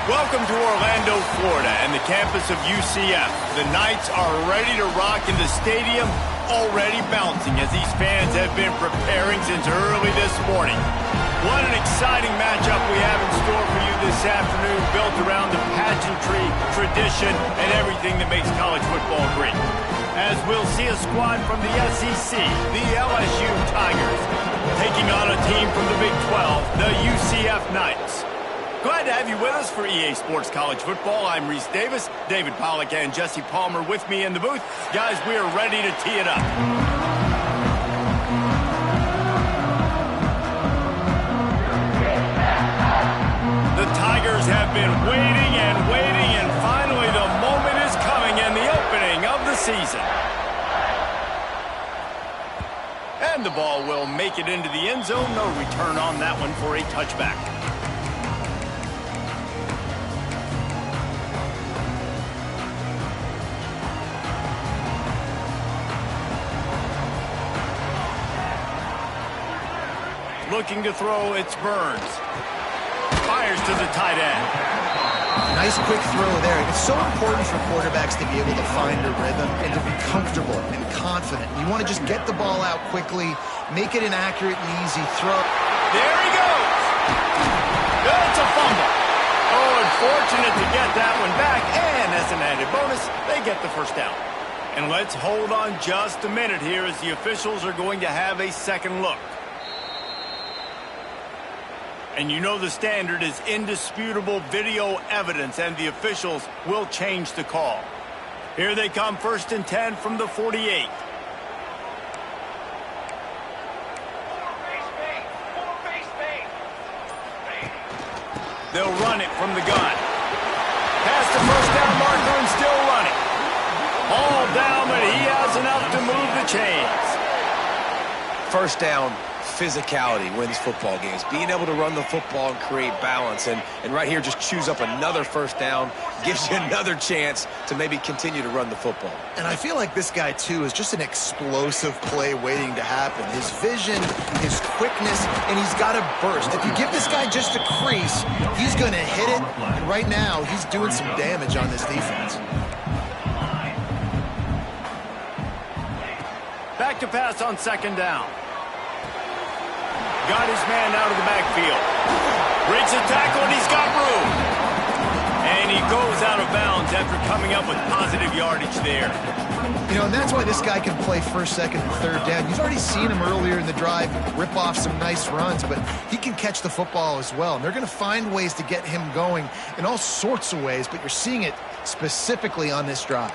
Welcome to Orlando, Florida, and the campus of UCF. The Knights are ready to rock in the stadium, already bouncing as these fans have been preparing since early this morning. What an exciting matchup we have in store for you this afternoon, built around the pageantry, tradition, and everything that makes college football great. As we'll see a squad from the SEC, the LSU Tigers, taking on a team from the Big 12, the UCF Knights. Glad to have you with us for EA Sports College Football. I'm Reese Davis, David Pollack, and Jesse Palmer with me in the booth. Guys, we are ready to tee it up. The Tigers have been waiting, and finally the moment is coming in the opening of the season. And the ball will make it into the end zone. No return on that one for a touchback. Looking to throw, it's Burns. Fires to the tight end. Nice quick throw there. It's so important for quarterbacks to be able to find a rhythm and to be comfortable and confident. You want to just get the ball out quickly, make it an accurate and easy throw. There he goes. It's a fumble. Oh, unfortunate to get that one back. And as an added bonus, they get the first down. And let's hold on just a minute here as the officials are going to have a second look. And you know the standard is indisputable video evidence, and the officials will change the call. Here they come, 1st and 10 from the 48. They'll run it from the gun. Past the first down marker and still running. All down, but he has enough to move the chains. First down, physicality wins football games. Being able to run the football and create balance. And right here, just choose up another first down, gives you another chance to maybe continue to run the football. And I feel like this guy, too, is just an explosive play waiting to happen. His vision, his quickness, and he's got a burst. If you give this guy just a crease, he's going to hit it. And right now, he's doing some damage on this defense. Back to pass on 2nd down. Got his man out of the backfield. Breaks a tackle, and he's got room. And he goes out of bounds after coming up with positive yardage there. You know, and that's why this guy can play 1st, 2nd, and 3rd down. You've already seen him earlier in the drive rip off some nice runs, but he can catch the football as well. And they're going to find ways to get him going in all sorts of ways, but you're seeing it specifically on this drive.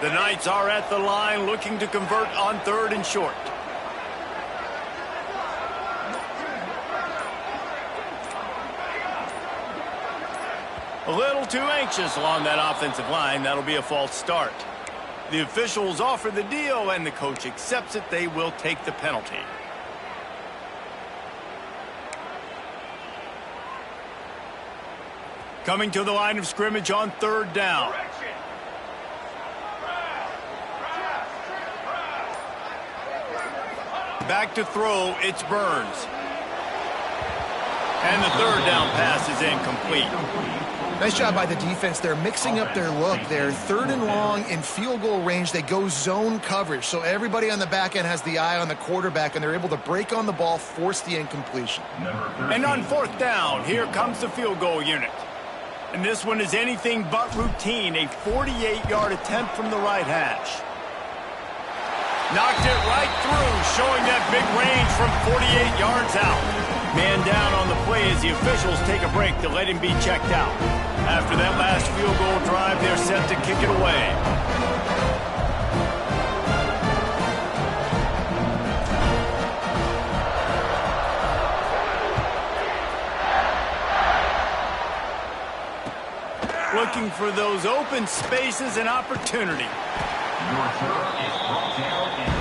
The Knights are at the line looking to convert on 3rd and short. A little too anxious along that offensive line. That'll be a false start. The officials offer the deal, and the coach accepts it. They will take the penalty. Coming to the line of scrimmage on 3rd down. Back to throw, it's Burns. And the 3rd down pass is incomplete. Nice job by the defense. They're mixing up their look. They're 3rd and long in field goal range. They go zone coverage, so everybody on the back end has the eye on the quarterback, and they're able to break on the ball, force the incompletion. And on 4th down, here comes the field goal unit. And this one is anything but routine, a 48-yard attempt from the right hash. Knocked it right through, showing that big range from 48 yards out. Man down on the play as the officials take a break to let him be checked out. After that last field goal drive, they're set to kick it away. Looking for those open spaces and opportunity. Your throw is brought down in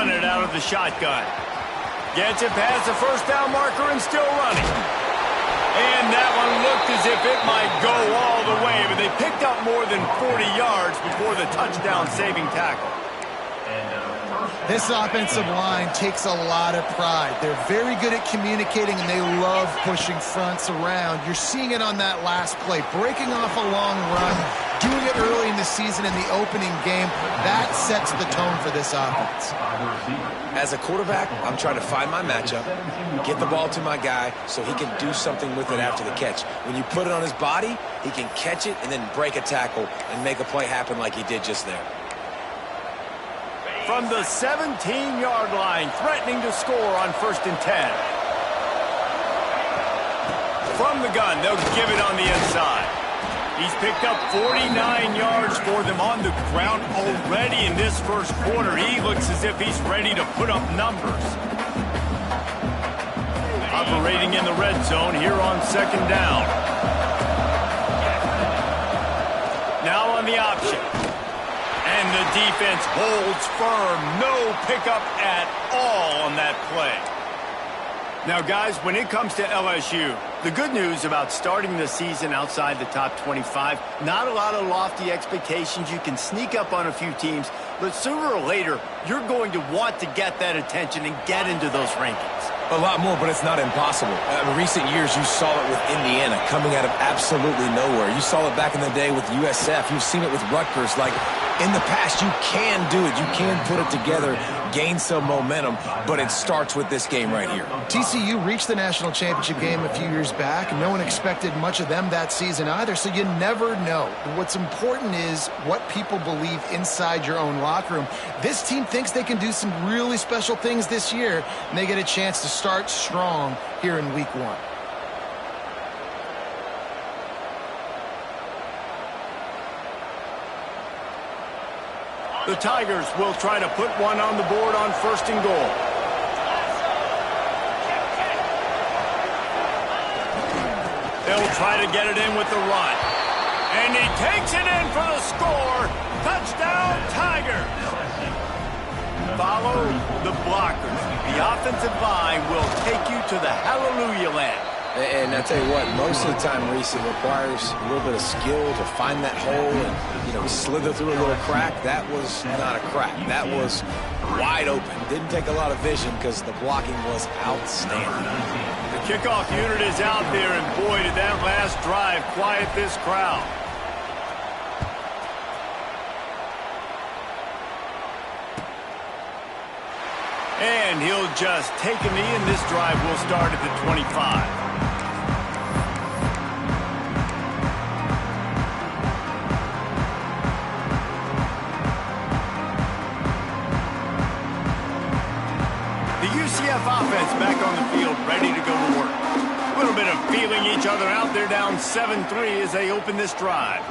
run it out of the shotgun. Gets it past the first down marker and still running. And that one looked as if it might go all the way, but they picked up more than 40 yards before the touchdown-saving tackle. This offensive line takes a lot of pride. They're very good at communicating, and they love pushing fronts around. You're seeing it on that last play, breaking off a long run, doing it early in the season in the opening game. That sets the tone for this offense. As a quarterback, I'm trying to find my matchup, get the ball to my guy so he can do something with it after the catch. When you put it on his body, he can catch it and then break a tackle and make a play happen like he did just there. From the 17-yard line, threatening to score on 1st and 10. From the gun, they'll give it on the inside. He's picked up 49 yards for them on the ground already in this first quarter. He looks as if he's ready to put up numbers. Operating in the red zone here on 2nd down. Now on the option. And the defense holds firm. No pickup at all on that play. Now, guys, when it comes to LSU, the good news about starting the season outside the top 25, not a lot of lofty expectations. You can sneak up on a few teams, but sooner or later, you're going to want to get that attention and get into those rankings. A lot more, but it's not impossible. In recent years, you saw it with Indiana coming out of absolutely nowhere. You saw it back in the day with USF. You've seen it with Rutgers. Like, in the past, you can do it. You can put it together, gain some momentum, but it starts with this game right here. TCU reached the national championship game a few years back. No one expected much of them that season either, so you never know. What's important is what people believe inside your own locker room. This team thinks they can do some really special things this year, and they get a chance to start strong here in week 1. The Tigers will try to put one on the board on 1st and goal. They'll try to get it in with the run. And he takes it in for the score. Touchdown, Tigers. Follow the blockers. The offensive line will take you to the hallelujah land. And I tell you what, most of the time, Reese, it requires a little bit of skill to find that hole and, slither through a little crack. That was not a crack. That was wide open. Didn't take a lot of vision because the blocking was outstanding. The kickoff unit is out there, and boy, did that last drive quiet this crowd. And he'll just take a knee, and this drive will start at the 25. UCF offense back on the field, ready to go to work. A little bit of feeling each other out. They're down 7-3 as they open this drive.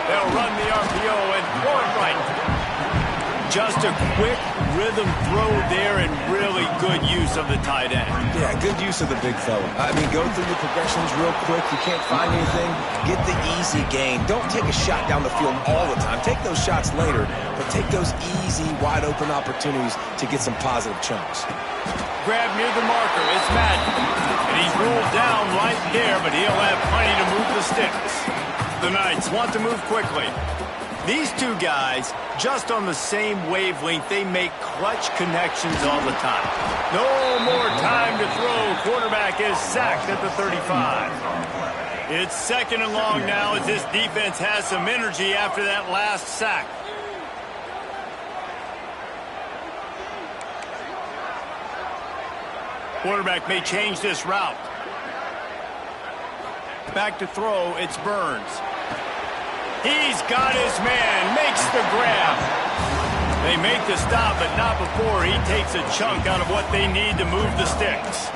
They'll run the RPO and throw it right. Just a quick rhythm throw there and really good use of the tight end. Yeah, good use of the big fella. I mean, go through the progressions real quick. You can't find anything. Get the easy gain. Don't take a shot down the field all the time. Take those shots later, but take those easy, wide-open opportunities to get some positive chunks. Grab near the marker. It's Madden. And he's ruled down right there, but he'll have plenty to move the sticks. The Knights want to move quickly. These two guys, just on the same wavelength, they make clutch connections all the time. No more time to throw. Quarterback is sacked at the 35. It's 2nd and long now as this defense has some energy after that last sack. Quarterback may change this route. Back to throw, it's Burns. He's got his man, makes the grab. They make the stop, but not before he takes a chunk out of what they need to move the sticks.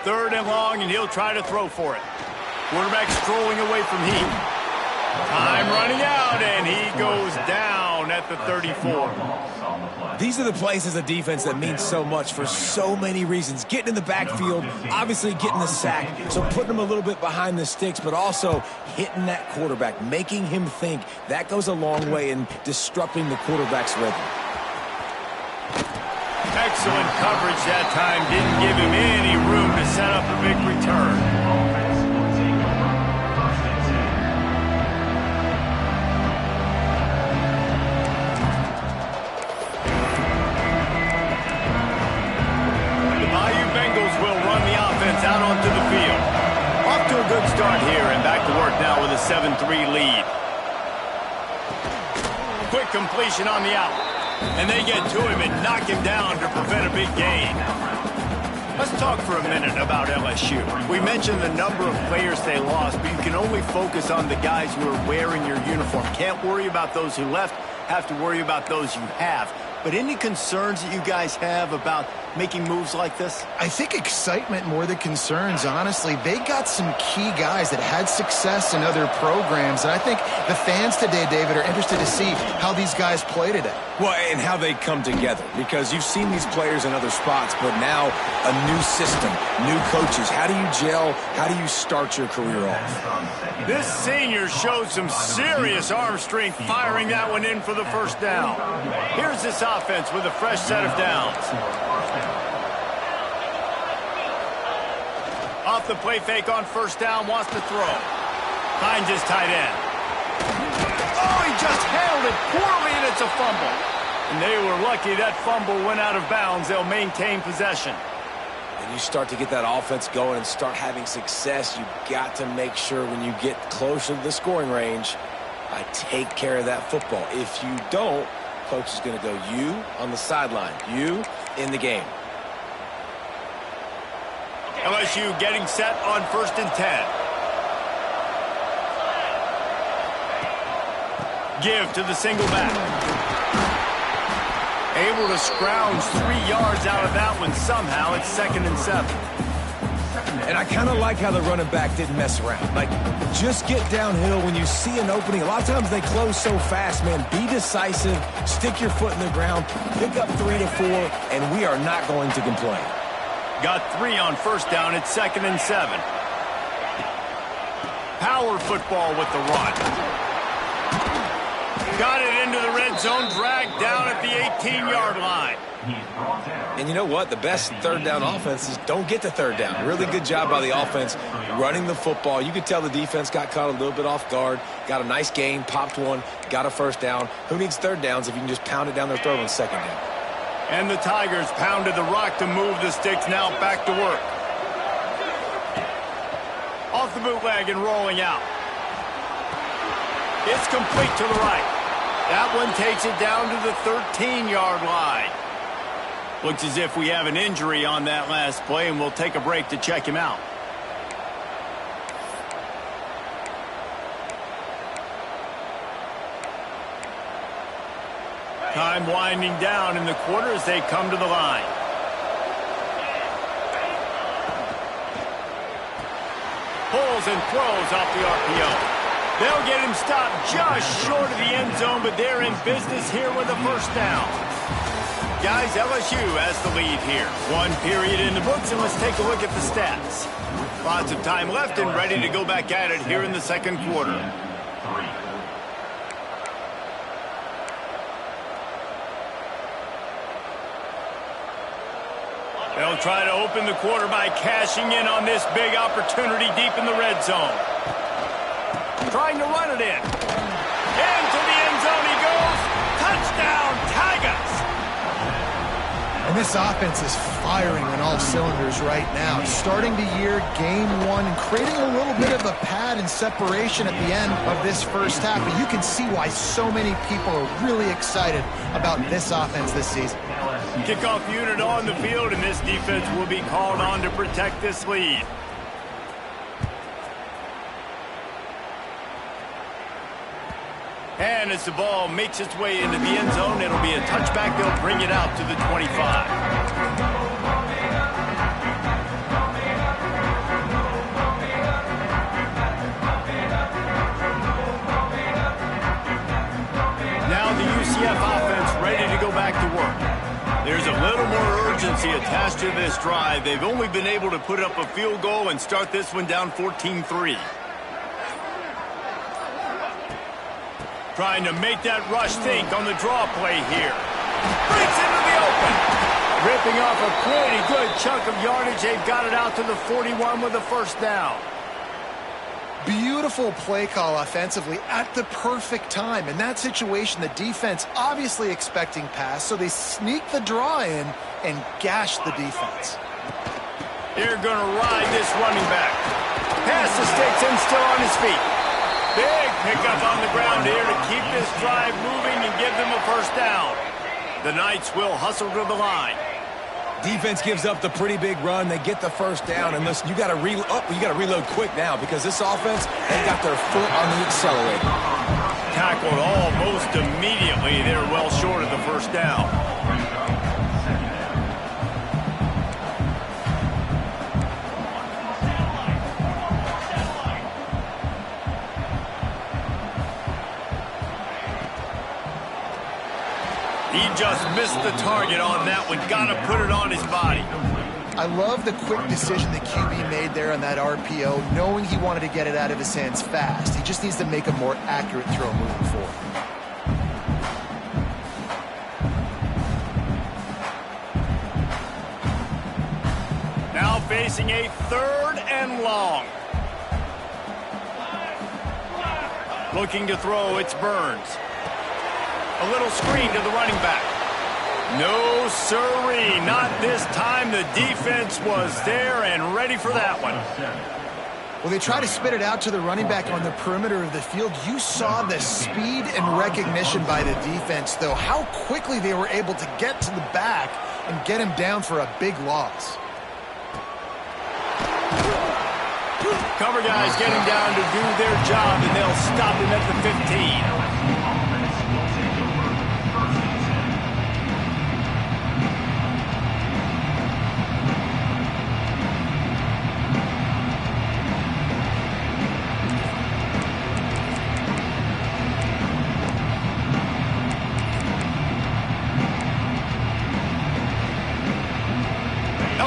Third and long, and he'll try to throw for it. Quarterback strolling away from heat. Time running out, and he goes down at the 34. These are the plays as a defense that mean so much for so many reasons. Getting in the backfield, obviously getting the sack, so putting him a little bit behind the sticks, but also hitting that quarterback, making him think. That goes a long way in disrupting the quarterback's rhythm. Excellent coverage that time. Didn't give him any room to set up a big return. The Bayou Bengals will run the offense out onto the field. Off to a good start here and back to work now with a 7-3 lead. Quick completion on the out. And they get to him and knock him down to prevent a big gain. Let's talk for a minute about LSU. We mentioned the number of players they lost, but you can only focus on the guys who are wearing your uniform. Can't worry about those who left, have to worry about those you have. But any concerns that you guys have about making moves like this? I think excitement more than concerns, honestly. They got some key guys that had success in other programs, and I think the fans today, David, are interested to see how these guys play today. Well, and how they come together, because you've seen these players in other spots, but now a new system, new coaches. How do you gel? How do you start your career off? This senior showed some serious arm strength firing that one in for the first down. Here's this offense with a fresh set of downs. Off the play fake on first down, wants to throw. Finds his tight end. Oh, he just handled it poorly, and it's a fumble. And they were lucky that fumble went out of bounds. They'll maintain possession. And you start to get that offense going and start having success, you've got to make sure when you get closer to the scoring range, I take care of that football. If you don't, coach is going to go you on the sideline, you in the game. LSU getting set on 1st and 10. Give to the single back. Able to scrounge 3 yards out of that one somehow. It's 2nd and 7. And I kind of like how the running back didn't mess around. Like, just get downhill when you see an opening. A lot of times they close so fast, man. Be decisive, stick your foot in the ground, pick up 3 to 4, and we are not going to complain. Got 3 on first down. It's 2nd and 7. Power football with the run. Got it into the red zone, dragged down at the 18-yard line. And you know what? The best third down offenses don't get to third down. Really good job by the offense running the football. You could tell the defense got caught a little bit off guard, got a nice gain, popped one, got a first down. Who needs third downs if you can just pound it down their throat on second down? And the Tigers pounded the rock to move the sticks, now back to work. Off the bootleg and rolling out. It's complete to the right. That one takes it down to the 13-yard line. Looks as if we have an injury on that last play, and we'll take a break to check him out. Time winding down in the quarter as they come to the line. Pulls and throws off the RPO. They'll get him stopped just short of the end zone, but they're in business here with a first down. Guys, LSU has the lead here. 1 period in the books, and let's take a look at the stats. Lots of time left and ready to go back at it here in the second quarter. They'll try to open the quarter by cashing in on this big opportunity deep in the red zone. Trying to run it in. Into the end zone he goes. Touchdown, Tigers! And this offense is firing on all cylinders right now. Starting the year, game 1, and creating a little bit of a pad and separation at the end of this first half. But you can see why so many people are really excited about this offense this season. Kickoff unit on the field, and this defense will be called on to protect this lead. And as the ball makes its way into the end zone, it'll be a touchback. They'll bring it out to the 25. Now the UCF offense ready to go back to work. more urgency attached to this drive. They've only been able to put up a field goal and start this one down 14-3. Trying to make that rush think on the draw play here. Breaks into the open. Ripping off a pretty good chunk of yardage. They've got it out to the 41 with a first down. Beautiful play call offensively at the perfect time. In that situation, the defense obviously expecting pass, so they sneak the draw in and gash the defense. They're going to ride this running back. Pass to sticks and still on his feet. Big pickup on the ground here to keep this drive moving and give them a first down. The Knights will hustle to the line. Defense gives up the pretty big run. They get the first down, and listen, you got to reload quick now because this offense, they got their foot on the accelerator. Tackled almost immediately. They're well short of the first down. He just missed the target on that one. Got to put it on his body. I love the quick decision the QB made there on that RPO, knowing he wanted to get it out of his hands fast. He just needs to make a more accurate throw moving forward. Now facing a 3rd and long. Looking to throw, it's Burns. A little screen to the running back. No, sirree, not this time. The defense was there and ready for that one. Well, they try to spit it out to the running back on the perimeter of the field. You saw the speed and recognition by the defense, though, how quickly they were able to get to the back and get him down for a big loss. Cover guys getting down to do their job, and they'll stop him at the 15.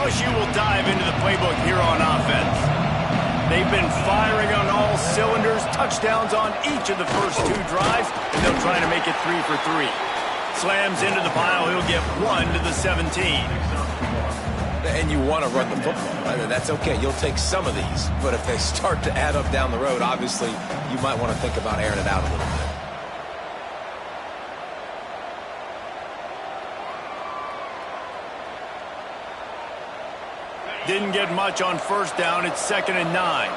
LSU will dive into the playbook here on offense. They've been firing on all cylinders, touchdowns on each of the first 2 drives, and they'll try to make it 3 for 3. Slams into the pile, he'll get 1 to the 17. And you want to run the football, right? That's okay. You'll take some of these, but if they start to add up down the road, obviously you might want to think about airing it out a little bit. Didn't get much on first down. It's 2nd and 9.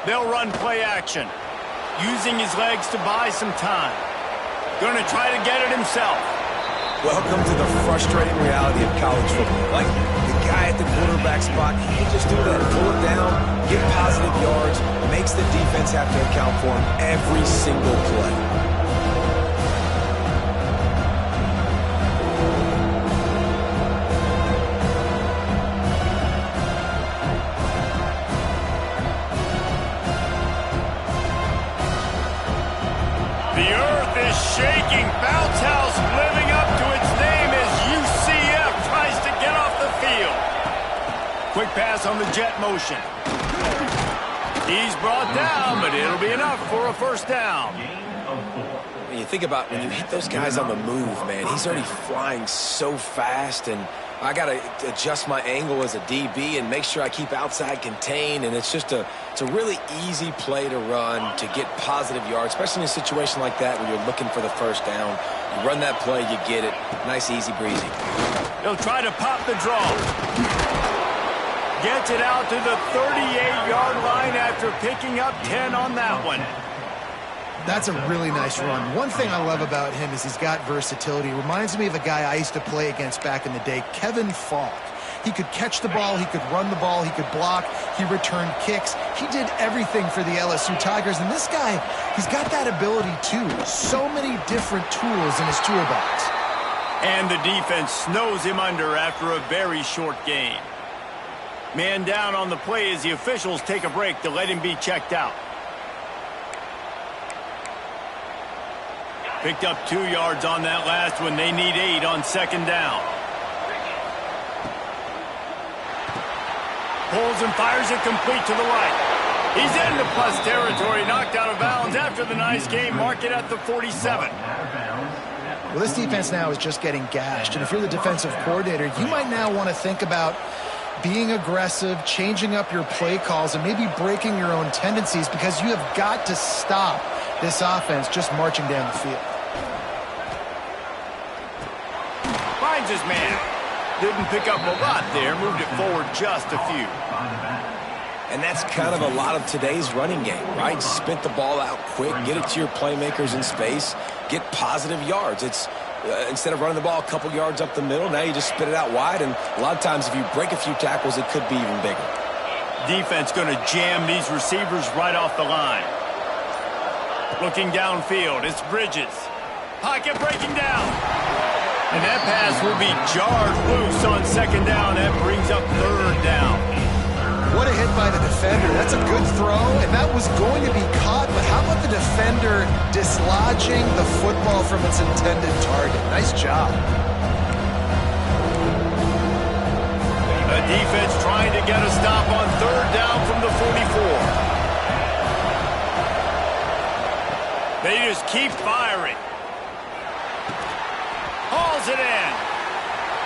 They'll run play action. Using his legs to buy some time. Going to try to get it himself. Welcome to the frustrating reality of college football. Like, the guy at the quarterback spot, he can just do that. Pull it down, get positive yards, makes the defense have to account for him every single play. The earth is shaking. Bounce House living up to its name as UCF tries to get off the field. Quick pass on the jet motion. He's brought down, but it'll be enough for a first down. When you think about when you hit those guys on the move, man, he's already flying so fast, and I got to adjust my angle as a DB and make sure I keep outside contained, and it's just it's a really easy play to run to get positive yards, especially in a situation like that where you're looking for the first down. You run that play, you get it. Nice, easy breezy. He'll try to pop the draw. Gets it out to the 38-yard line after picking up 10 on that one. That's a really nice run. One thing I love about him is he's got versatility. Reminds me of a guy I used to play against back in the day, Kevin Falk. He could catch the ball, he could run the ball, he could block, he returned kicks. He did everything for the LSU Tigers, and this guy, he's got that ability too. So many different tools in his toolbox. And the defense snows him under after a very short game. Man down on the play as the officials take a break to let him be checked out. Picked up 2 yards on that last one. They need 8 on second down. Pulls and fires it complete to the right. He's into plus territory, knocked out of bounds after the nice game. Mark it at the 47. Well, this defense now is just getting gashed. And if you're the defensive coordinator, you might now want to think about being aggressive, changing up your play calls, and maybe breaking your own tendencies, because you have got to stop this offense just marching down the field. Finds his man. Didn't pick up a lot there. Moved it forward just a few. And that's kind of a lot of today's running game, right? Spit the ball out quick, get it to your playmakers in space, get positive yards. It's instead of running the ball a couple yards up the middle, now you just spit it out wide, and a lot of times if you break a few tackles, it could be even bigger. Defense going to jam these receivers right off the line. Looking downfield, it's Bridges. Pocket breaking down. And that pass will be jarred loose on second down. That brings up third down. What a hit by the defender. That's a good throw, and that was going to be caught, but how about the defender dislodging the football from its intended target? Nice job. The defense trying to get a stop on third down from the 44. They just keep firing. Hauls it in.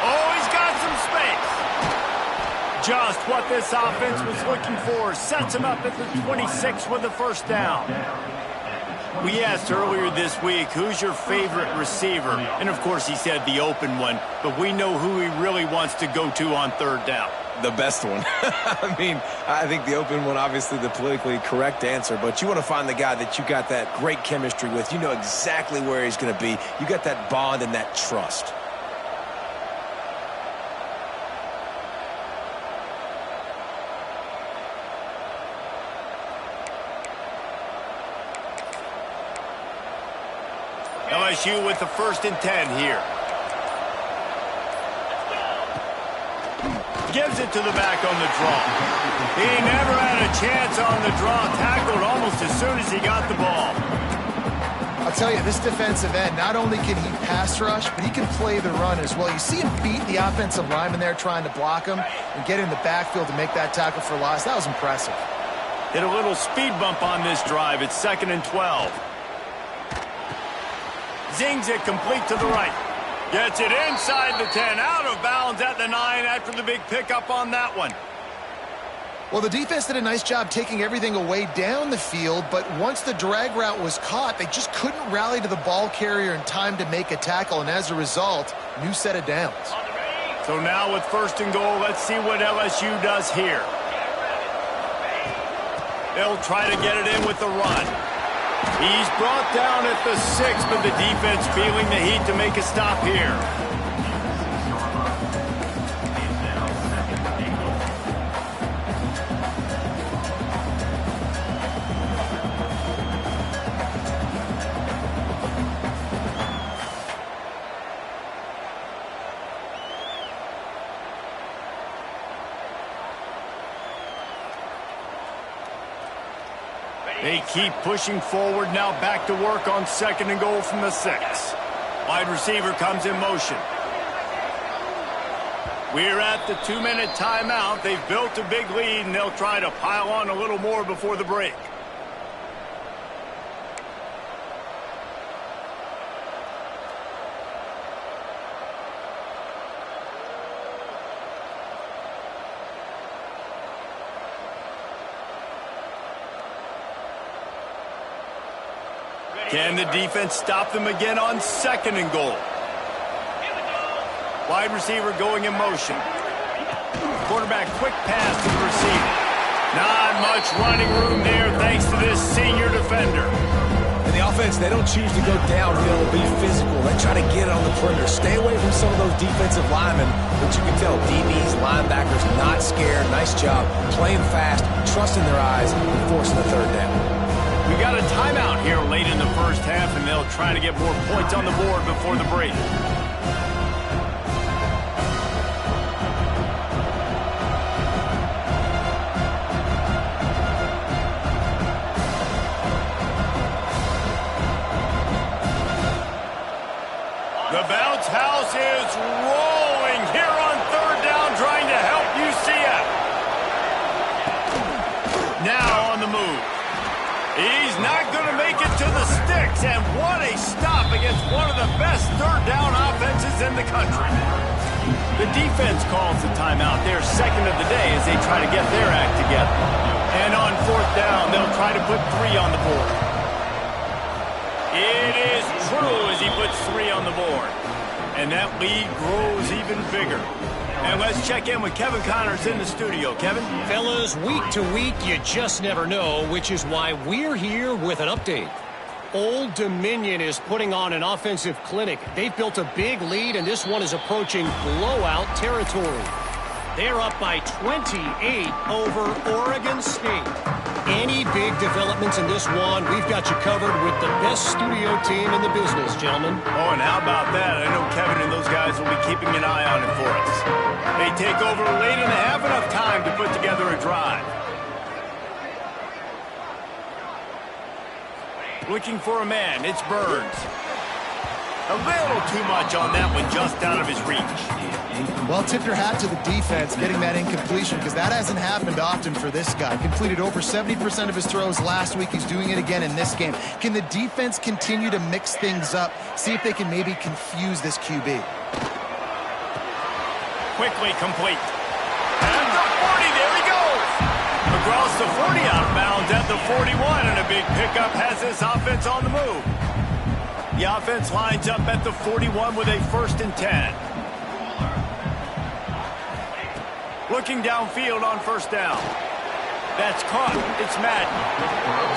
Oh, he's got some space. Just what this offense was looking for. Sets him up at the 26 with the first down. We asked earlier this week, who's your favorite receiver? And, of course, he said the open one. But we know who he really wants to go to on third down. The best one. I mean, I think the open one, obviously the politically correct answer, but you want to find the guy that you got that great chemistry with. You know exactly where he's going to be. You got that bond and that trust. LSU with the 1st and 10 here. Gives it to the back on the draw. He never had a chance on the draw. Tackled almost as soon as he got the ball. I'll tell you, this defensive end, not only can he pass rush, but he can play the run as well. You see him beat the offensive lineman there trying to block him and get in the backfield to make that tackle for loss. That was impressive. Hit a little speed bump on this drive. It's 2nd and 12. Zings it complete to the right. Gets it inside the 10, out of bounds at the 9 after the big pickup on that one. Well, the defense did a nice job taking everything away down the field, but once the drag route was caught, they just couldn't rally to the ball carrier in time to make a tackle, and as a result, new set of downs. So now with 1st and goal, let's see what LSU does here. They'll try to get it in with the run. He's brought down at the 6, but the defense feeling the heat to make a stop here. They keep pushing forward, now back to work on 2nd and goal from the 6. Wide receiver comes in motion. We're at the 2-minute timeout. They've built a big lead, and they'll try to pile on a little more before the break. Can the defense stop them again on 2nd and goal? Wide receiver going in motion. Quarterback quick pass to the receiver. Not much running room there thanks to this senior defender. And the offense, they don't choose to go downhill and be physical. They try to get it on the perimeter. Stay away from some of those defensive linemen, but you can tell DBs, linebackers, not scared. Nice job playing fast, trusting their eyes, and forcing the 3rd down. We got a timeout here late in the first half, and they'll try to get more points on the board before the break. The bounce house is rolling here on third down, trying to help UCF. Now on the move. He's not going to make it to the sticks, and what a stop against one of the best third down offenses in the country. The defense calls the timeout. They're second of the day as they try to get their act together. And on fourth down, they'll try to put 3 on the board. It is true as he puts 3 on the board. And that lead grows even bigger. And let's check in with Kevin Connors in the studio. Kevin? Fellas, week to week, you just never know, which is why we're here with an update. Old Dominion is putting on an offensive clinic. They've built a big lead, and this one is approaching blowout territory. They're up by 28 over Oregon State. Any big developments in this one, we've got you covered with the best studio team in the business, gentlemen. Oh, and how about that? I know Kevin and those guys will be keeping an eye on it for us. They take over late and have enough time to put together a drive. Looking for a man, it's Burns. A little too much on that one, just out of his reach. Well, tip your hat to the defense getting that incompletion, because that hasn't happened often for this guy. Completed over 70% of his throws last week. He's doing it again in this game. Can the defense continue to mix things up? See if they can maybe confuse this QB. Quickly complete. And the 40, there he goes. Across the 40, out of bounds at the 41, and a big pickup has this offense on the move. The offense lines up at the 41 with a 1st and 10. Looking downfield on 1st down. That's caught. It's Madden.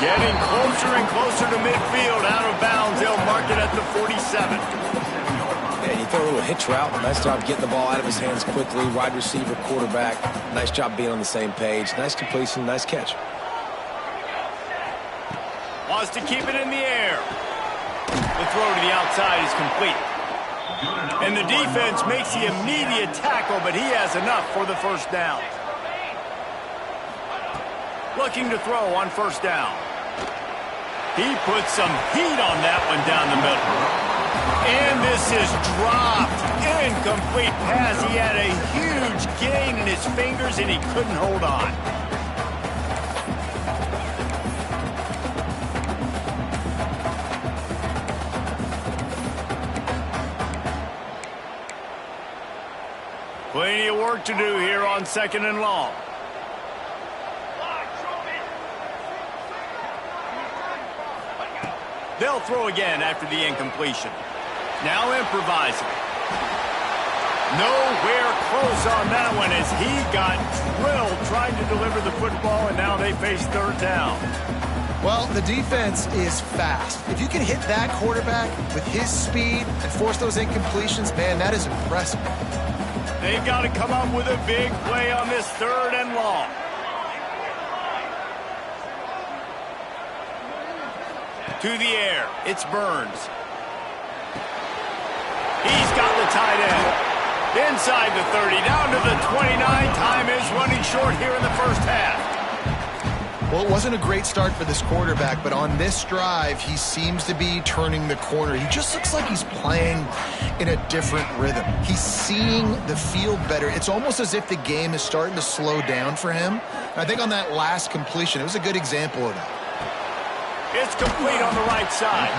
Getting closer and closer to midfield. Out of bounds. They'll mark it at the 47. Yeah, you throw a little hitch route. Nice job getting the ball out of his hands quickly. Wide receiver, quarterback. Nice job being on the same page. Nice completion, nice catch. Wants to keep it in the air. The throw to the outside is complete. And the defense makes the immediate tackle, but he has enough for the 1st down. Looking to throw on 1st down. He puts some heat on that one down the middle. And this is dropped. Incomplete pass. He had a huge gain in his fingers, and he couldn't hold on. Plenty of work to do here on 2nd and long. They'll throw again after the incompletion. Now improvising. Nowhere close on that one as he got drilled trying to deliver the football, and now they face 3rd down. Well, the defense is fast. If you can hit that quarterback with his speed and force those incompletions, man, that is impressive. They've got to come up with a big play on this 3rd and long. To the air, it's Burns. He's got the tight end. Inside the 30, down to the 29. Time is running short here in the 1st half. Well, it wasn't a great start for this quarterback, but on this drive, he seems to be turning the corner. He just looks like he's playing in a different rhythm. He's seeing the field better. It's almost as if the game is starting to slow down for him. I think on that last completion, it was a good example of that. It's complete on the right side.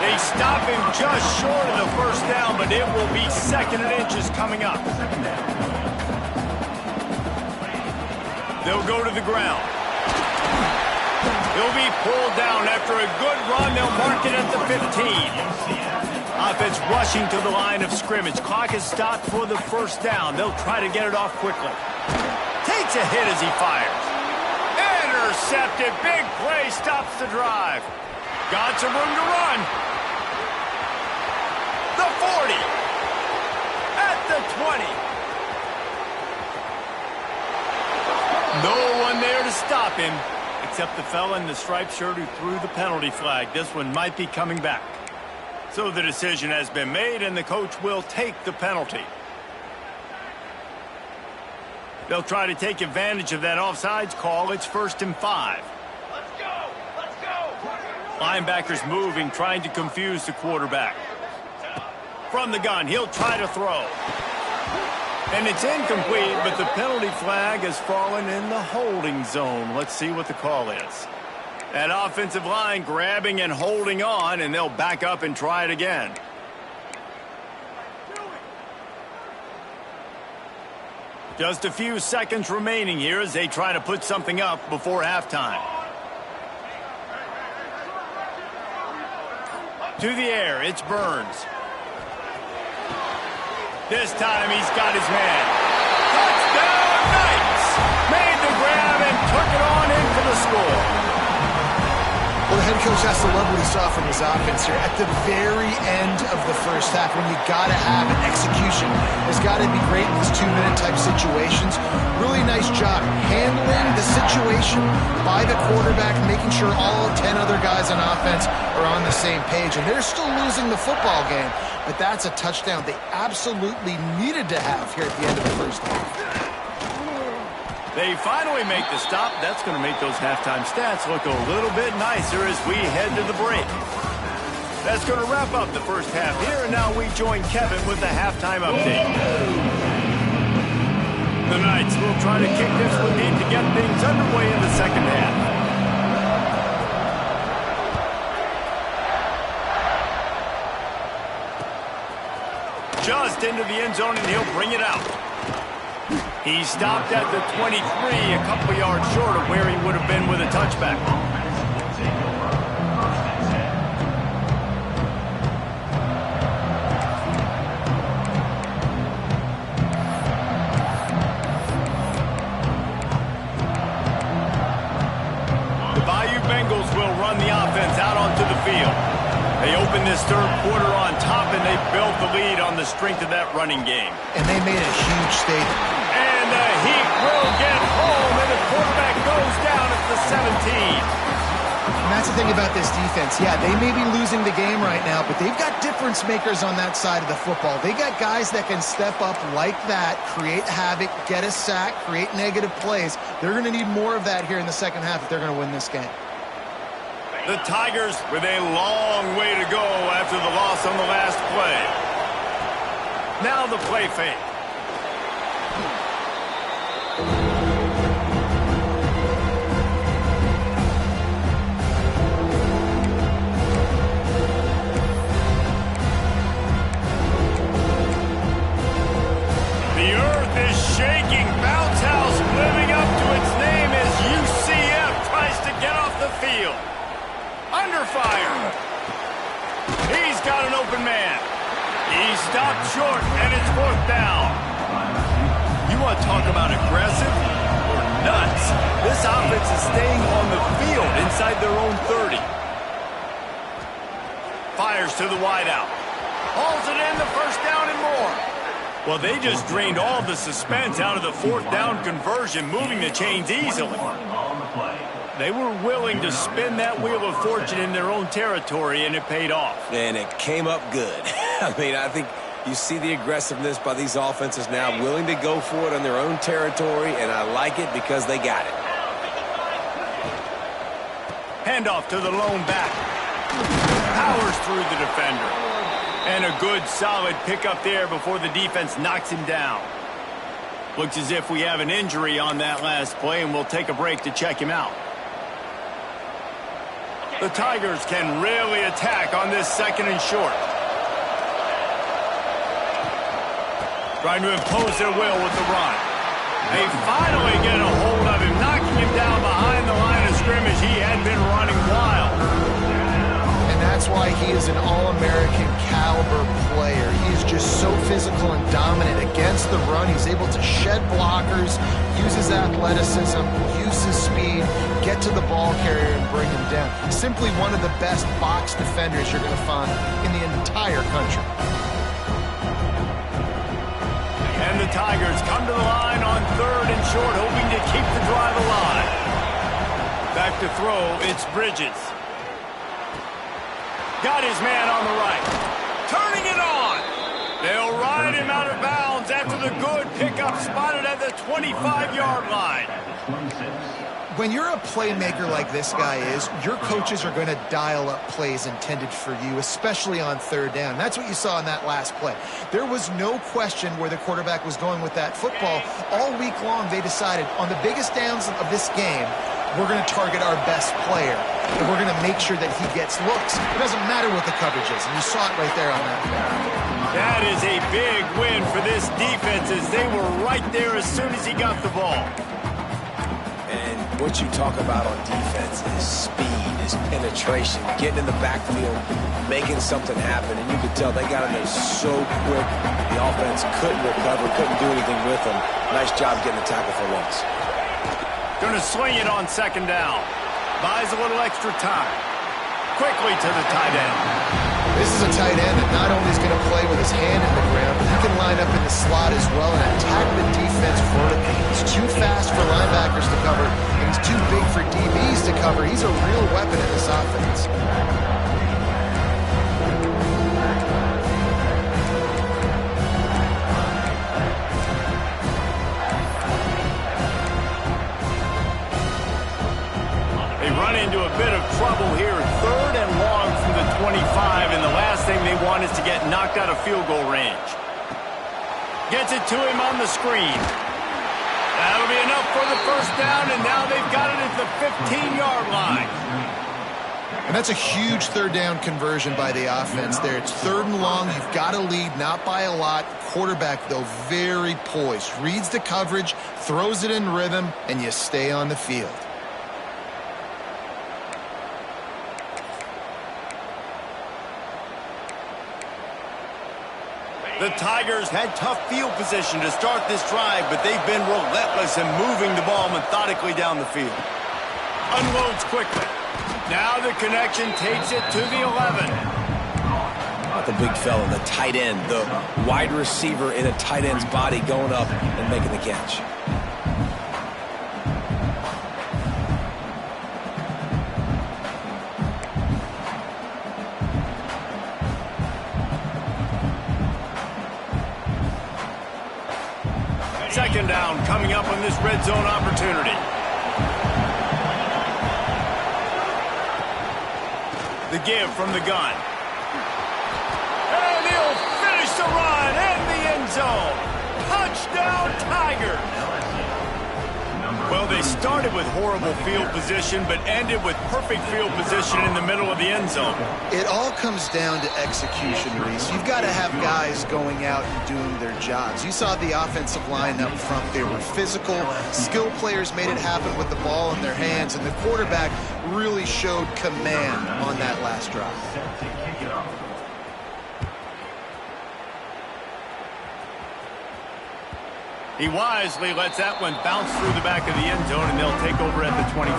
They stop him just short of the 1st down, but it will be 2nd and inches coming up. They'll go to the ground. He'll be pulled down after a good run. They'll mark it at the 15. Offense rushing to the line of scrimmage. Clock is stopped for the 1st down. They'll try to get it off quickly. Takes a hit as he fires. Intercepted. Big play stops the drive. Got some room to run. The 40. At the 20. No one there to stop him, except the fella in the striped shirt who threw the penalty flag. This one might be coming back. So the decision has been made, and the coach will take the penalty. They'll try to take advantage of that offsides call. It's 1st and 5. Let's go! Let's go! Linebackers moving, trying to confuse the quarterback. From the gun, he'll try to throw. And it's incomplete, but the penalty flag has fallen in the holding zone. Let's see what the call is. That offensive line grabbing and holding on, and they'll back up and try it again. Just a few seconds remaining here as they try to put something up before halftime. To the air, it's Burns. This time he's got his man. Touchdown, Knights! Made the grab and took it on in for the score. Well, the head coach has to love what he saw from his offense here. At the very end of the first half, when you got to have an execution, it's got to be great in these 2-minute type situations. Really nice job handling the situation by the quarterback, making sure all 10 other guys on offense are on the same page. And they're still losing the football game, but that's a touchdown they absolutely needed to have here at the end of the first half. They finally make the stop. That's going to make those halftime stats look a little bit nicer as we head to the break. That's going to wrap up the first half here, and now we join Kevin with the halftime update. The Knights will try to kick this one deep to get things underway in the second half. Just into the end zone, and he'll bring it out. He stopped at the 23, a couple yards short of where he would have been with a touchback. The Bayou Bengals will run the offense out onto the field. They open this third quarter on top, and they built the lead on the strength of that running game. And they made a huge statement. And the Heat will get home, and the quarterback goes down at the 17. And that's the thing about this defense. Yeah, they may be losing the game right now, but they've got difference makers on that side of the football. They got guys that can step up like that, create havoc, get a sack, create negative plays. They're going to need more of that here in the second half if they're going to win this game. The Tigers with a long way to go after the loss on the last play. Now the play fake. The earth is shaking. Bounce House living up to its name as UCF tries to get off the field. Under fire. He's got an open man. He stopped short, and it's fourth down. You want to talk about aggressive or nuts? This offense is staying on the field inside their own 30. Fires to the wideout. Hauls it in, the first down and more. Well, they just drained all the suspense out of the fourth down conversion, moving the chains easily. They were willing to spin that wheel of fortune in their own territory, and it paid off. And it came up good. I mean, I think you see the aggressiveness by these offenses now, willing to go for it on their own territory, and I like it because they got it. Handoff to the lone back. Powers through the defender. And a good, solid pickup there before the defense knocks him down. Looks as if we have an injury on that last play, and we'll take a break to check him out. The Tigers can really attack on this second and short. Trying to impose their will with the run. They finally get a hold of him, knocking him down behind the line of scrimmage. He had been running wild. And that's why he is an All-American caliber player. He is just so physical and dominant against the run. He's able to shed blockers, use his athleticism, use his speed, get to the ball carrier and bring him down. Simply one of the best box defenders you're going to find in the entire country. And the Tigers come to the line on third and short, hoping to keep the drive alive. Back to throw, it's Bridges. Got his man on the right. Turning it on. They'll ride him out of bounds after the good pickup spotted at the 25-yard line. When you're a playmaker like this guy is, your coaches are going to dial up plays intended for you, especially on third down. That's what you saw in that last play. There was no question where the quarterback was going with that football. All week long, they decided on the biggest downs of this game, we're going to target our best player, and we're going to make sure that he gets looks. It doesn't matter what the coverage is, and you saw it right there on that play. That is a big win for this defense as they were right there as soon as he got the ball. And what you talk about on defense is speed, is penetration, getting in the backfield, making something happen. And you could tell they got in there so quick, the offense couldn't recover, couldn't do anything with them. Nice job getting the tackle for loss. Going to swing it on second down. Buys a little extra time. Quickly to the tight end. This is a tight end that not only is going to play with his hand in the ground, but he can line up in the slot as well and attack the defense vertically. He's too fast for linebackers to cover, and he's too big for DBs to cover. He's a real weapon in this offense. They run into a bit of trouble here. Third and long from the 25, and the last thing they want is to get knocked out of field goal range. Gets it to him on the screen. That'll be enough for the first down, and now they've got it at the 15-yard line. And that's a huge third down conversion by the offense there. It's third and long. You've got to lead, not by a lot. Quarterback, though, very poised. Reads the coverage, throws it in rhythm, and you stay on the field. The Tigers had tough field position to start this drive, but they've been relentless in moving the ball methodically down the field. Unloads quickly. Now the connection takes it to the 11. Not the big fella, the tight end, the wide receiver in a tight end's body going up and making the catch. Second down coming up on this red zone opportunity. The give from the gun. And he'll finish the run in the end zone. Touchdown, Tigers. Well, they started with horrible field position, but ended with perfect field position in the middle of the end zone. It all comes down to execution, Reese. You've got to have guys going out and doing their jobs. You saw the offensive line up front. They were physical. Skill players made it happen with the ball in their hands, and the quarterback really showed command on that last drive. He wisely lets that one bounce through the back of the end zone, and they'll take over at the 25.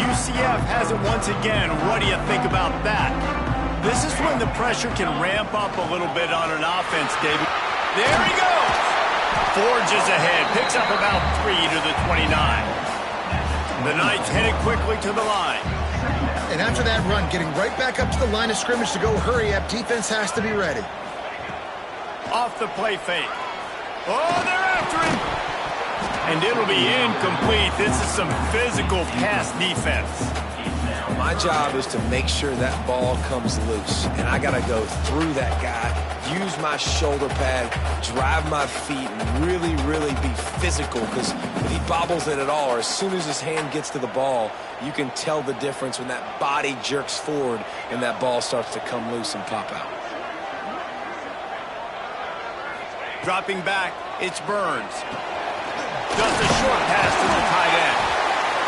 UCF has it once again. What do you think about that? This is when the pressure can ramp up a little bit on an offense, David. There he goes. Forges ahead. Picks up about 3 to the 29. The Knights headed quickly to the line. And after that run, getting right back up to the line of scrimmage to go hurry up, defense has to be ready. Off the play fake. Oh, they're after him. And it'll be incomplete. This is some physical pass defense. My job is to make sure that ball comes loose. And I got to go through that guy, use my shoulder pad, drive my feet, and really, really be physical. Because if he bobbles it at all, or as soon as his hand gets to the ball, you can tell the difference when that body jerks forward and that ball starts to come loose and pop out. Dropping back, it's Burns. Just a short pass to the tight end.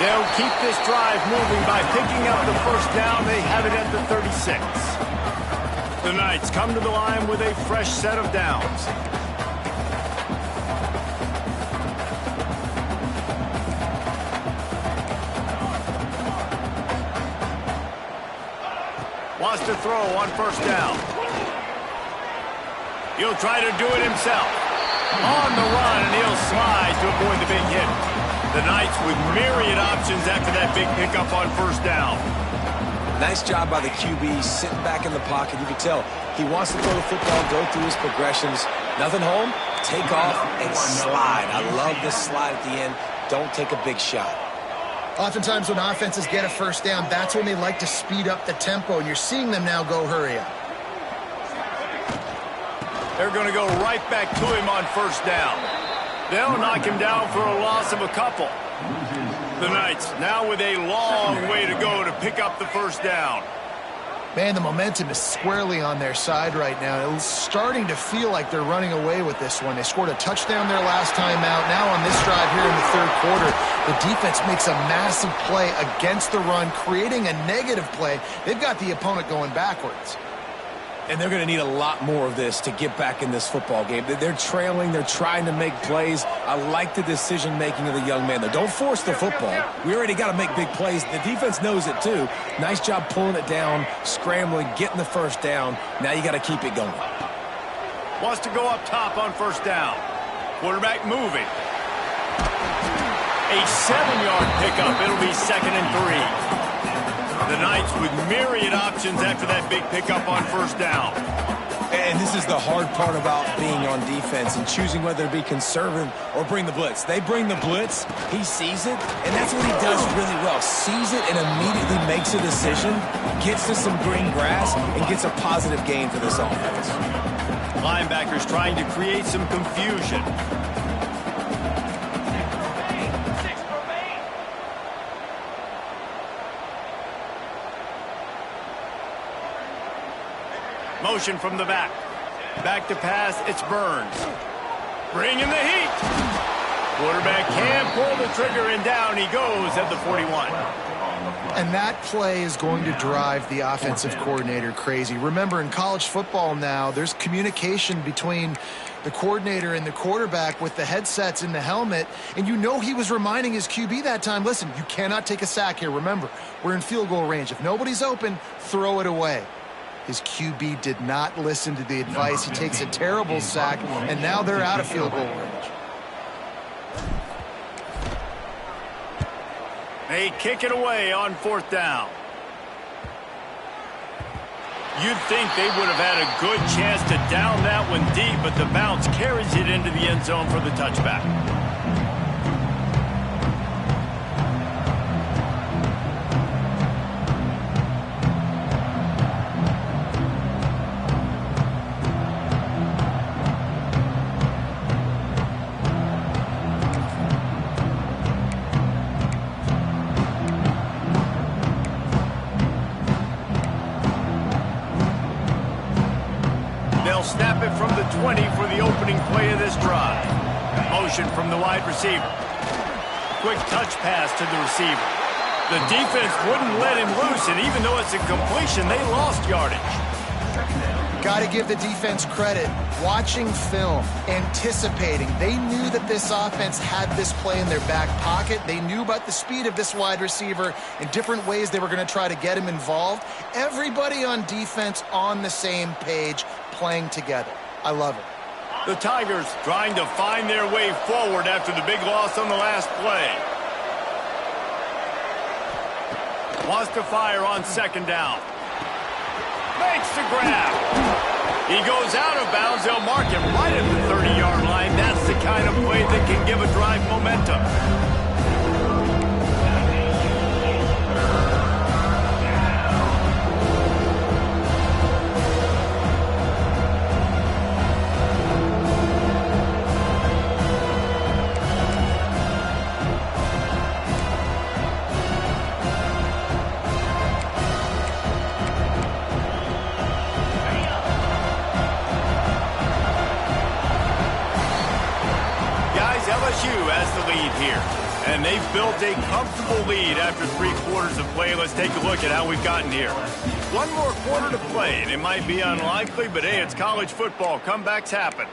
They'll keep this drive moving by picking up the first down. They have it at the 36. The Knights come to the line with a fresh set of downs. Wants to throw on first down. He'll try to do it himself. On the run, and he'll slide to avoid the big hit. The Knights with myriad options after that big pickup on first down. Nice job by the QB sitting back in the pocket. You can tell he wants to throw the football, go through his progressions. Nothing home, take off and slide. I love this slide at the end. Don't take a big shot. Oftentimes when offenses get a first down, that's when they like to speed up the tempo, and you're seeing them now go hurry up. They're going to go right back to him on first down. They'll knock him down for a loss of a couple. The Knights now with a long way to go to pick up the first down. Man, the momentum is squarely on their side right now. It's starting to feel like they're running away with this one. They scored a touchdown their last time out. Now on this drive here in the third quarter, the defense makes a massive play against the run, creating a negative play. They've got the opponent going backwards. And they're going to need a lot more of this to get back in this football game. They're trailing. They're trying to make plays. I like the decision-making of the young man, though. Don't force the football. We already got to make big plays. The defense knows it, too. Nice job pulling it down, scrambling, getting the first down. Now you got to keep it going. Wants to go up top on first down. Quarterback moving. A 7-yard pickup. It'll be 2nd and 3. The Knights with myriad options after that big pickup on first down. And this is the hard part about being on defense and choosing whether to be conservative or bring the blitz. They bring the blitz, he sees it, and that's what he does really well. Sees it and immediately makes a decision, gets to some green grass, and gets a positive gain for this offense. Linebackers trying to create some confusion. Motion from the back. Back to pass, it's Burns. Bringing the heat. Quarterback can pull the trigger, and down he goes at the 41. And that play is going to drive the offensive coordinator crazy. Remember, in college football now, there's communication between the coordinator and the quarterback with the headsets in the helmet, and you know he was reminding his QB that time, listen, you cannot take a sack here. Remember, we're in field goal range. If nobody's open, throw it away. His QB did not listen to the advice. He takes a terrible sack, and now they're out of field goal range. They kick it away on fourth down. You'd think they would have had a good chance to down that one deep, but the bounce carries it into the end zone for the touchback. Snap it from the 20 for the opening play of this drive. Motion from the wide receiver. Quick touch pass to the receiver. The defense wouldn't let him loose, and even though it's a completion, they lost yardage. Got to give the defense credit. Watching film, anticipating. They knew that this offense had this play in their back pocket. They knew about the speed of this wide receiver and different ways they were going to try to get him involved. Everybody on defense on the same page, playing together. I love it. The Tigers trying to find their way forward after the big loss on the last play. Wants to fire on second down. Makes the grab. He goes out of bounds. They'll mark him right at the 30-yard line. That's the kind of play that can give a drive momentum. LSU has the lead here, and they've built a comfortable lead after 3 quarters of play. Let's take a look at how we've gotten here. One more quarter to play, and it might be unlikely, but hey, it's college football. Comebacks happen.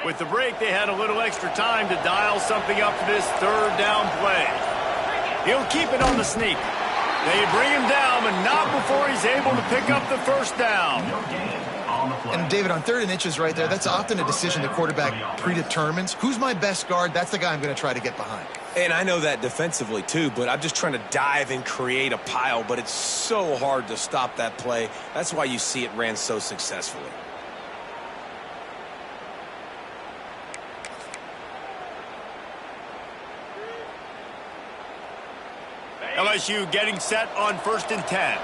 With the break, they had a little extra time to dial something up for this third down play. He'll keep it on the sneak. They bring him down, but not before he's able to pick up the first down. And David, on 3rd and inches right there, that's often a decision the quarterback predetermines. Who's my best guard? That's the guy I'm going to try to get behind. And I know that defensively too, but I'm just trying to dive and create a pile, but it's so hard to stop that play. That's why you see it ran so successfully. LSU getting set on 1st and 10.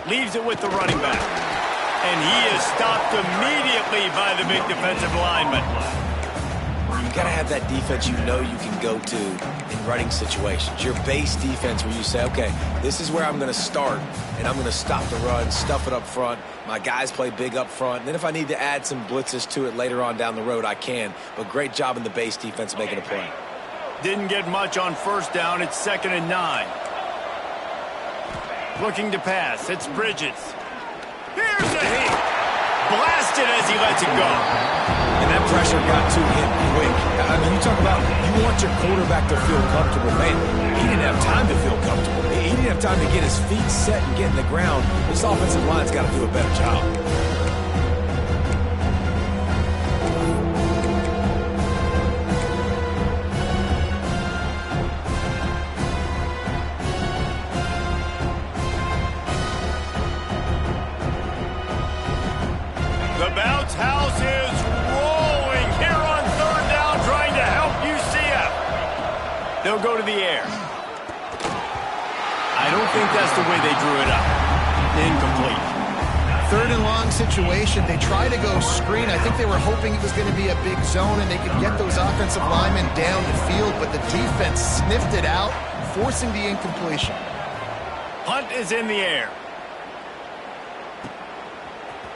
Leaves it with the running back. And he is stopped immediately by the big defensive lineman. You got to have that defense you know you can go to in running situations. Your base defense where you say, okay, this is where I'm going to start, and I'm going to stop the run, stuff it up front. My guys play big up front. And then if I need to add some blitzes to it later on down the road, I can. But great job in the base defense making a play. Didn't get much on 1st down. It's 2nd and 9. Looking to pass. It's Bridges. Here's a hit. Blasted as he lets it go. And that pressure got to him quick. I mean, you talk about you want your quarterback to feel comfortable. Man, he didn't have time to feel comfortable. He didn't have time to get his feet set and get in the ground. This offensive line's got to do a better job. The bounce house is rolling here on 3rd down, trying to help UCF. They'll go to the air. I don't think that's the way they drew it up. Incomplete. 3rd and long situation. They try to go screen. I think they were hoping it was going to be a big zone and they could get those offensive linemen down the field, but the defense sniffed it out, forcing the incompletion. Hunt is in the air.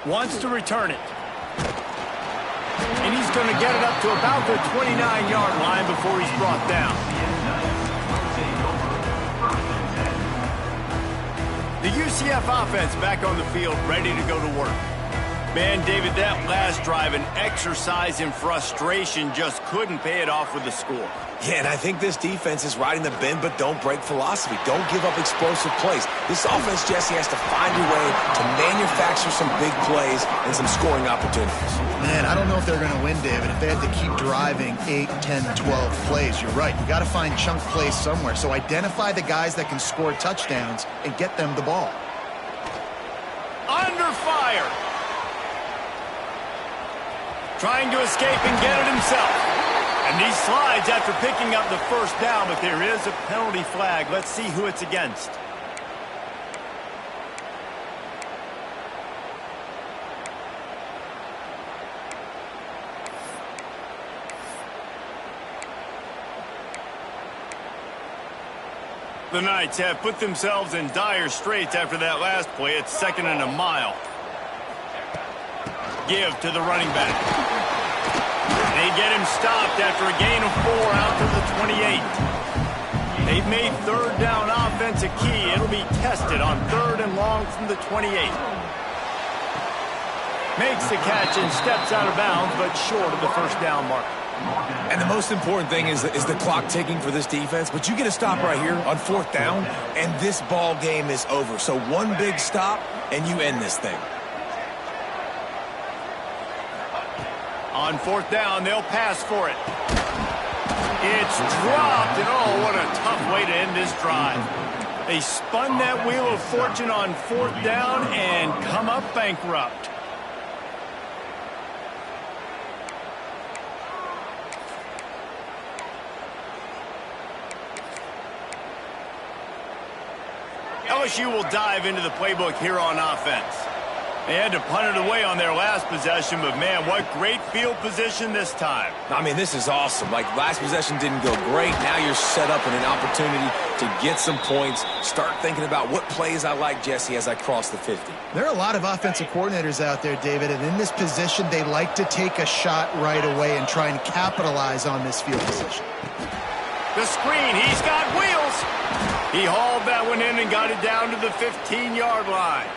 Wants to return it. And he's going to get it up to about the 29-yard line before he's brought down. The UCF offense back on the field, ready to go to work. Man, David, that last drive, an exercise in frustration, just couldn't pay it off with the score. Yeah, and I think this defense is riding the bend but don't break philosophy. Don't give up explosive plays. This offense, Jesse, has to find a way to manufacture some big plays and some scoring opportunities. Man, I don't know if they're going to win, David, if they have to keep driving 8, 10, 12 plays. You're right. You got to find chunk plays somewhere. So identify the guys that can score touchdowns and get them the ball. Under fire. Trying to escape and get it himself. And he slides after picking up the first down, but there is a penalty flag. Let's see who it's against. The Knights have put themselves in dire straits after that last play. It's 2nd and a mile. Give to the running back. They get him stopped after a gain of 4 out to the 28. They've made 3rd down offense a key. It'll be tested on 3rd and long from the 28. Makes the catch and steps out of bounds, but short of the first down mark. And the most important thing is the clock ticking for this defense. But you get a stop right here on 4th down, and this ball game is over. So one big stop, and you end this thing. On 4th down, they'll pass for it. It's dropped, and oh, what a tough way to end this drive. They spun that wheel of fortune on 4th down and come up bankrupt. LSU will dive into the playbook here on offense. They had to punt it away on their last possession, but man, what great field position this time. I mean, this is awesome. Like, last possession didn't go great. Now you're set up in an opportunity to get some points. Start thinking about what plays I like, Jesse, as I cross the 50. There are a lot of offensive coordinators out there, David, and in this position, they like to take a shot right away and try and capitalize on this field position. The screen, he's got wheels. He hauled that one in and got it down to the 15-yard line.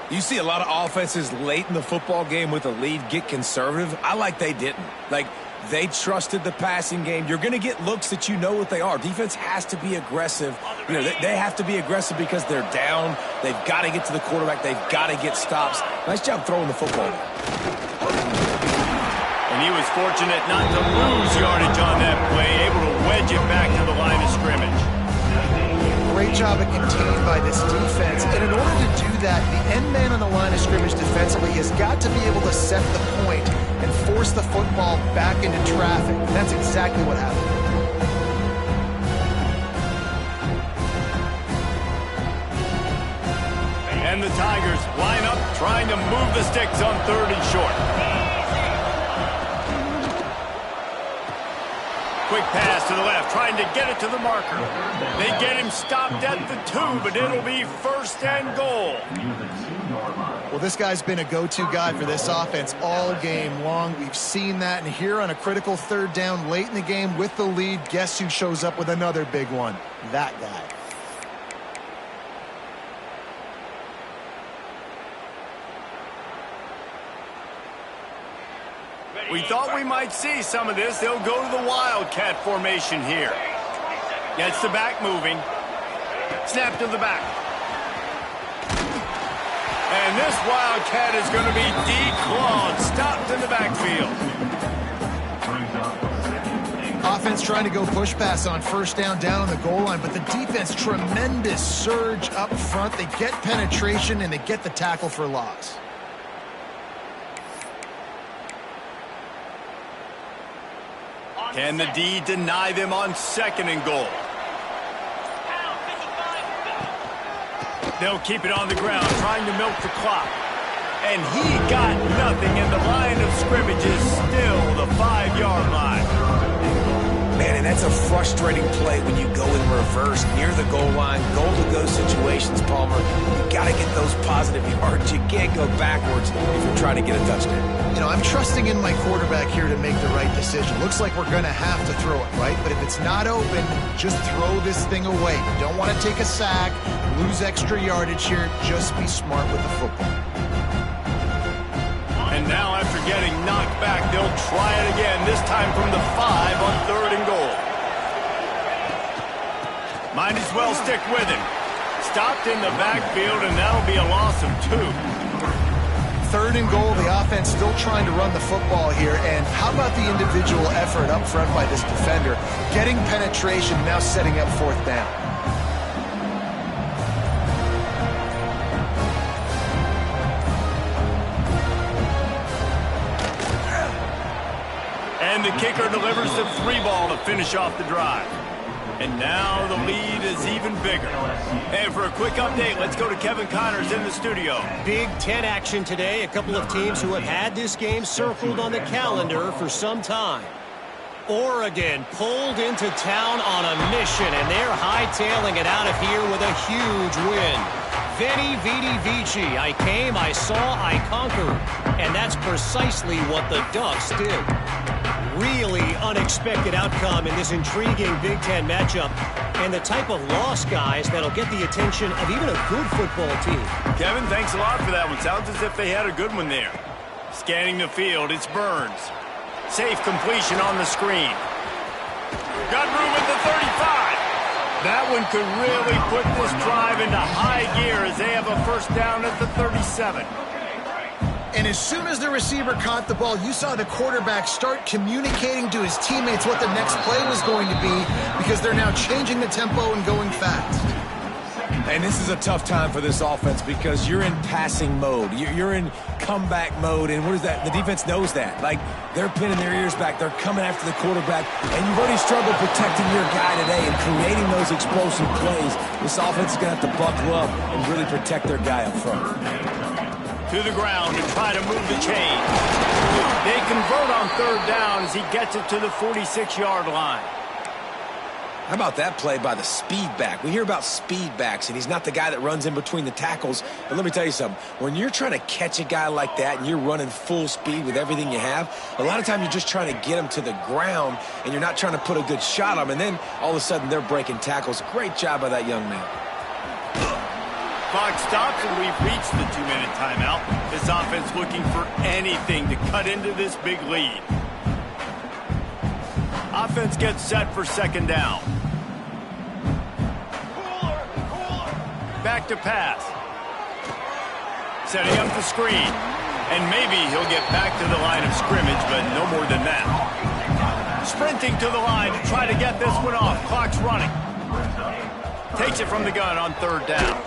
You see a lot of offenses late in the football game with a lead get conservative. I like they didn't. Like, They trusted the passing game. You're going to get looks that you know what they are. Defense has to be aggressive. You know, they have to be aggressive because they're down. They've got to get to the quarterback. They've got to get stops. Nice job throwing the football. And he was fortunate not to lose yardage on that play, able to wedge it back to the line of scrimmage. Great job at contained by this defense. And in order to do that, the end man on the line of scrimmage defensively has got to be able to set the point and force the football back into traffic. And that's exactly what happened. And the Tigers line up, trying to move the sticks on 3rd and short. Quick pass to the left, trying to get it to the marker. They get him stopped at the 2, but it'll be 1st and goal. Well, this guy's been a go-to guy for this offense all game long. We've seen that, and here on a critical 3rd down late in the game with the lead, guess who shows up with another big one? That guy. We thought we might see some of this. They'll go to the Wildcat formation here. Gets the back moving. Snap to the back. And this Wildcat is going to be declawed, stopped in the backfield. Offense trying to go push pass on 1st down on the goal line, but the defense, tremendous surge up front. They get penetration, and they get the tackle for loss. Can the D deny them on 2nd and goal? They'll keep it on the ground, trying to milk the clock. And he got nothing, and the line of scrimmage is still the 5-yard line. Man, and that's a frustrating play when you go in reverse near the goal line, goal-to-go situations, Palmer. You got to get those positive yards. You can't go backwards if you're trying to get a touchdown. You know, I'm trusting in my quarterback here to make the right decision. Looks like we're going to have to throw it, right? But if it's not open, just throw this thing away. You don't want to take a sack, lose extra yardage here. Just be smart with the football. And now after getting knocked back, they'll try it again, this time from the 5 on 3rd and goal. Might as well stick with him. Stopped in the backfield, and that'll be a loss of 2. 3rd and goal, the offense still trying to run the football here. And how about the individual effort up front by this defender? Getting penetration, now setting up 4th down. And the kicker delivers the 3-ball to finish off the drive. And now the lead is even bigger. And for a quick update, let's go to Kevin Connors in the studio. Big Ten action today. A couple of teams who have had this game circled on the calendar for some time. Oregon pulled into town on a mission, and they're hightailing it out of here with a huge win. Veni, vidi, vici. I came, I saw, I conquered. And that's precisely what the Ducks did. Really unexpected outcome in this intriguing Big Ten matchup, and the type of loss, guys, that'll get the attention of even a good football team. Kevin, thanks a lot for that one. Sounds as if they had a good one there. Scanning the field, it's Burns. Safe completion on the screen. Got room at the 35. That one could really put this drive into high gear as they have a 1st down at the 37. And as soon as the receiver caught the ball, you saw the quarterback start communicating to his teammates what the next play was going to be, because they're now changing the tempo and going fast. And this is a tough time for this offense because you're in passing mode. You're in comeback mode, and what is that? The defense knows that. Like, they're pinning their ears back. They're coming after the quarterback, and you've already struggled protecting your guy today and creating those explosive plays. This offense is going to have to buckle up and really protect their guy up front. To the ground to try to move the chain. They convert on 3rd down as he gets it to the 46-yard line. How about that play by the speed back? We hear about speed backs, and he's not the guy that runs in between the tackles. But let me tell you something. When you're trying to catch a guy like that and you're running full speed with everything you have, a lot of times you're just trying to get him to the ground, and you're not trying to put a good shot on him. And then all of a sudden they're breaking tackles. Great job by that young man. Clock stops, and we've reached the 2-minute timeout. This offense looking for anything to cut into this big lead. offense gets set for second down. Back to pass. Setting up the screen. And maybe he'll get back to the line of scrimmage, but no more than that. Sprinting to the line to try to get this one off. Clock's running. Takes it from the gun on third down.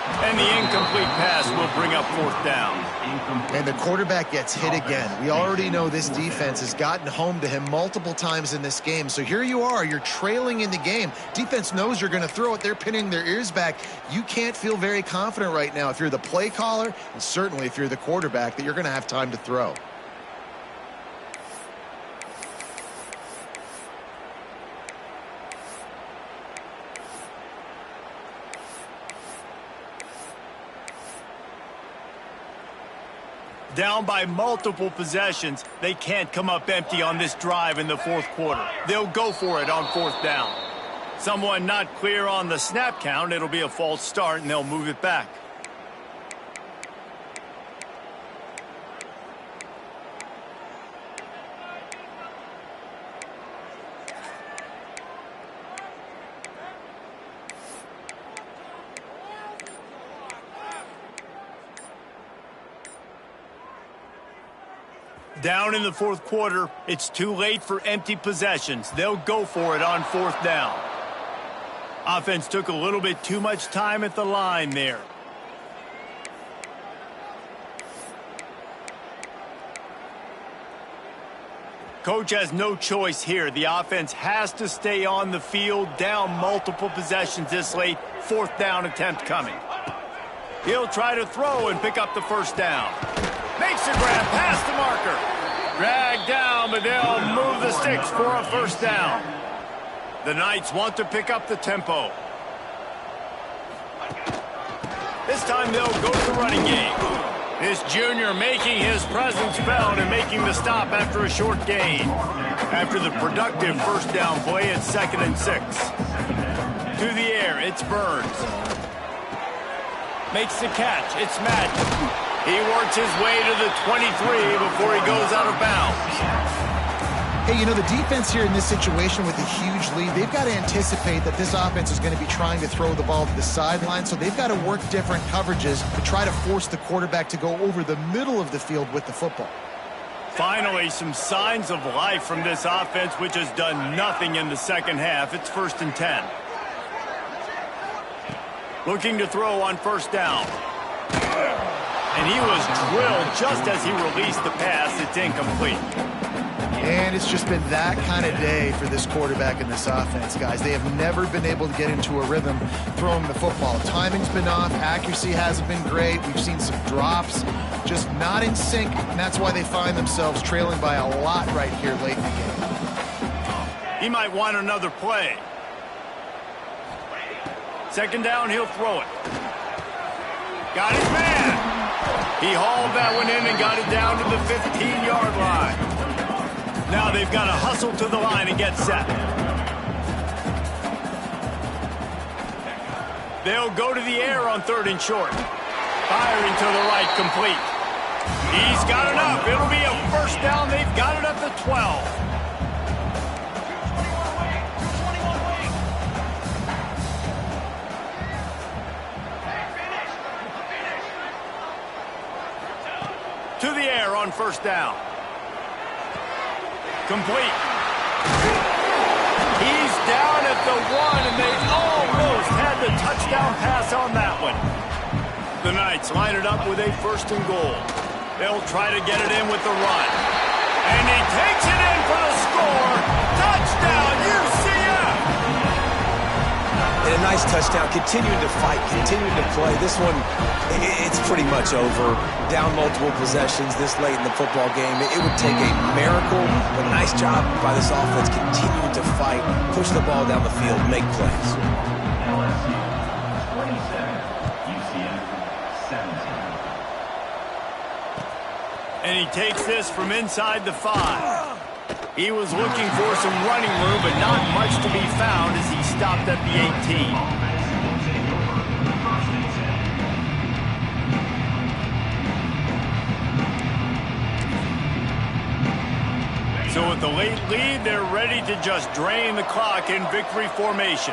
And the incomplete pass will bring up fourth down. And the quarterback gets hit again. We already know this defense has gotten home to him multiple times in this game. So here you are, you're trailing in the game. Defense knows you're going to throw it. They're pinning their ears back. You can't feel very confident right now if you're the play caller, and certainly if you're the quarterback, that you're going to have time to throw. Down by multiple possessions, they can't come up empty on this drive in the fourth quarter. They'll go for it on fourth down. Someone not clear on the snap count, it'll be a false start, and they'll move it back. Down in the fourth quarter, it's too late for empty possessions. They'll go for it on fourth down. Offense took a little bit too much time at the line there. Coach has no choice here. The offense has to stay on the field, down multiple possessions this late. Fourth down attempt coming. He'll try to throw and pick up the first down. Makes a grab past the marker. Dragged down, but they'll move the sticks for a first down. The Knights want to pick up the tempo. This time they'll go to the running game. This junior making his presence felt and making the stop after a short gain. After the productive first down play, it's 2nd and 6. To the air, it's Burns. Makes the catch, it's Madden. He works his way to the 23 before he goes out of bounds. Hey, you know, the defense here in this situation with a huge lead, they've got to anticipate that this offense is going to be trying to throw the ball to the sideline, so they've got to work different coverages to try to force the quarterback to go over the middle of the field with the football. Finally, some signs of life from this offense, which has done nothing in the second half. It's 1st and 10. Looking to throw on first down. And he was drilled just as he released the pass. It's incomplete. And it's just been that kind of day for this quarterback and this offense, guys. They have never been able to get into a rhythm throwing the football. Timing's been off. Accuracy hasn't been great. We've seen some drops. Just not in sync, and that's why they find themselves trailing by a lot right here late in the game. He might want another play. Second down, he'll throw it. Got his man. He hauled that one in and got it down to the 15-yard line. Now they've got to hustle to the line and get set. They'll go to the air on 3rd and short. Firing to the right, complete. He's got enough. It'll be a first down. They've got it at the 12. To the air on first down. Complete. He's down at the 1, and they almost had the touchdown pass on that one. The Knights line it up with a 1st and goal. They'll try to get it in with the run. And he takes it in for the score. Touchdown, UCF! And a nice touchdown, continuing to fight, continuing to play. This one, it's pretty much over. Down multiple possessions this late in the football game. It would take a miracle, but a nice job by this offense continuing to fight, push the ball down the field, make plays. LSU 27, UCF 17. And he takes this from inside the 5. He was looking for some running room, but not much to be found as he stopped at the 18. So So with the late lead, they're ready to just drain the clock in victory formation.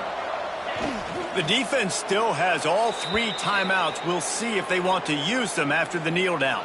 The defense still has all 3 timeouts. We'll see if they want to use them after the kneel down.